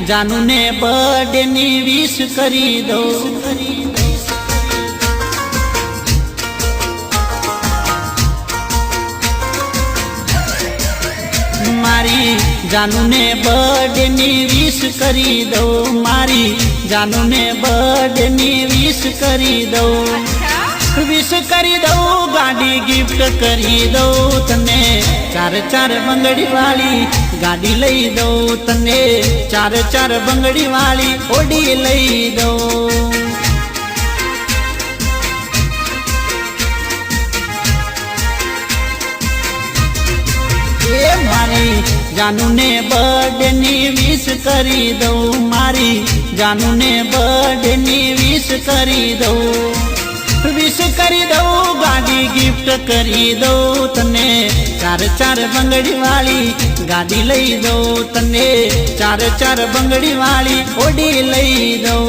जानू ने बर्थडे नी विश करी दो। मारी जानू ने बर्थडे नी विश करी दो। मारी जानू ने बर्थडे नी विश करी दो। विश करी दो गाड़ी गिफ्ट करी दो तने। चार चार बंगड़ी वाली गाड़ी लई दो तने। चार चार बंगड़ी वाली ओडी लई दो। मारी जानू ने बर्थडे नी विश करी दो। मारी जानू ने बर्थडे नी विश करी दो। विश करी दो गाड़ी गिफ्ट करी दो तने। चार चार बंगड़ी वाली गाड़ी लई दो तने। चार चार बंगड़ी वाली ओडी लई दो।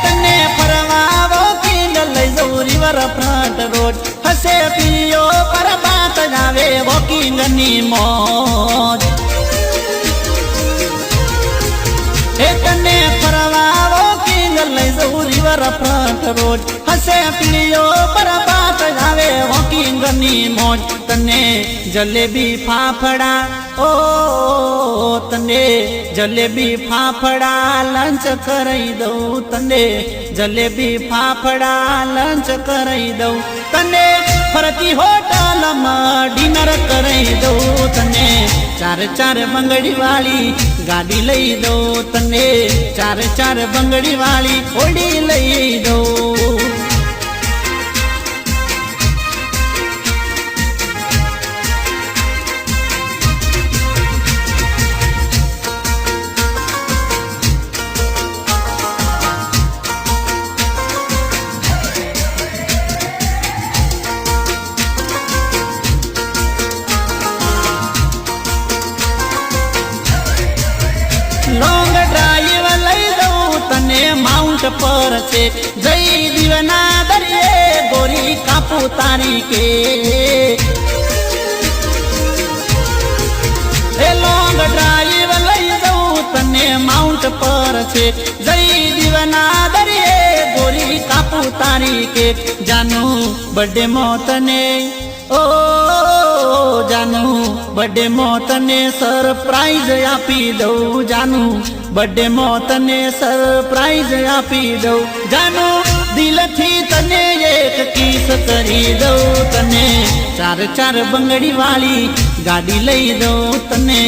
तने फरवावो किंडल लई जाऊ रिवर फ्रंट रोड। हसे पियो पर बात जावे वॉकिंग नी मौज। तने फरवावो किंडल लई जाऊ रिवर फ्रंट रोड। हसे पियो पर बात जावे वॉकिंग नी मौज। तने जलेबी फाफड़ा ओ तने जलेबी फाफड़ा लंच कराई दो तने। जलेबी फाफड़ा लंच कराई दो तने। फरती होटल में डिनर कराई दो तने। चार चार बंगड़ी वाली गाड़ी लई दो तने। चार चार बंगड़ी वाली ओडी लई दो। लॉन्ग ड्राइव लई दो तने माउंट पर से। जई दीवना दरिए गोरी कापू तारी के। लॉन्ग ड्राइव लई दो तने माउंट पर से। जई दीवना दरिए गोरी कापू तारी के। जानू बर्थडे मोतने ओ जानू बर्थडे मोतने सरप्राइज आपी दो। जानू बर्थडे मोतने सरप्राइज आपी दो। जानू दिल थी तने एक किस करी दो तने। चार चार बंगड़ी वाली गाड़ी लई दो तने।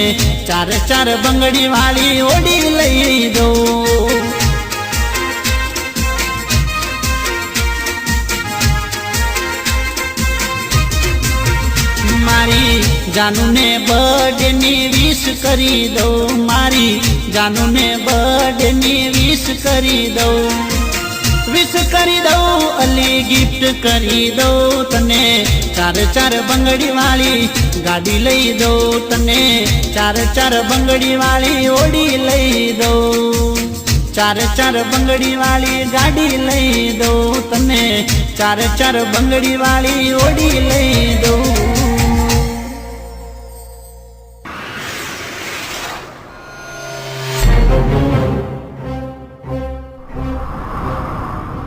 चार चार बंगड़ी वाली ओडी लई दो। मारी जानू ने बर्थडे नी विश करी दो। मारी जानू ने बर्थडे नी विश करी दो। विश करी दो अली गिफ्ट करी दो तने। चार चार बंगड़ी वाली गाड़ी लई दो तने। चार चार बंगड़ी वाली ओडी लई दो। चार चार बंगड़ी वाली गाड़ी लई दो तने। चार चार बंगड़ी वाली ओडी लई दो।